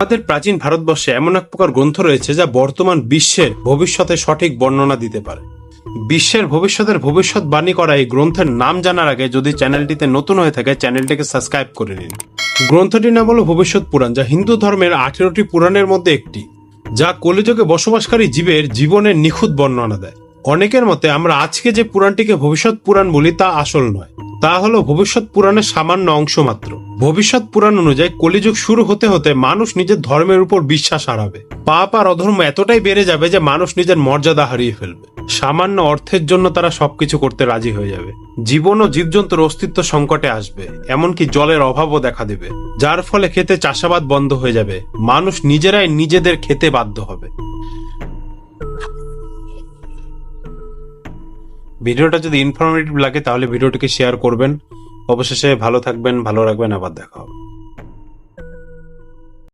আমাদের প্রাচীন ভারতবর্ষে এমন এক প্রকার গ্রন্থ রয়েছে যা বর্তমান বিশ্বের ভবিষ্যতে সঠিক বর্ণনা দিতে পারে। বিশ্বের ভবিষ্যতের ভবিষ্যৎবাণী করা এই গ্রন্থের নাম জানার আগে যদি চ্যানেলটিতে নতুন হয়ে থাকে চ্যানেলটিকে সাবস্ক্রাইব করে নিন। গ্রন্থটির নাম হলো ভবিষ্যৎ পুরাণ, যা হিন্দু ধর্মের 18টি পুরাণের মধ্যে একটি, যা কলিযুগে বসবাসকারী জীবের জীবনের নিখুঁত বর্ণনা দেয়। অনেকের মতে আমরা আজকে যে পুরাণটিকে ভবিষ্যৎ পুরাণ বলি তা আসল নয়, তা হলো ভবিষ্যৎ পুরাণের সামান্য অংশ মাত্র। ভবিষ্যৎ পুরাণ অনুযায়ী কলিযুগ শুরু হতে হতে মানুষ নিজের ধর্মের উপর বিশ্বাস হারাবে, পাপ আর অধর্ম এতটাই বেড়ে যাবে যে মানুষ নিজের মর্যাদা হারিয়ে ফেলবে। সামান্য অর্থের জন্য তারা সবকিছু করতে রাজি হয়ে যাবে। জীবন ও জীবজন্তুর অস্তিত্ব সংকটে আসবে, এমনকি জলের অভাবও দেখা দেবে, যার ফলে খেতে চাষাবাদ বন্ধ হয়ে যাবে। মানুষ নিজেরাই নিজেদের খেতে বাধ্য হবে। ভিডিওটা যদি ইনফরমেটিভ লাগে তাহলে ভিডিওটিকে শেয়ার করবেন। অবশেষে ভালো থাকবেন, ভালো রাখবেন, আবার দেখা হবে।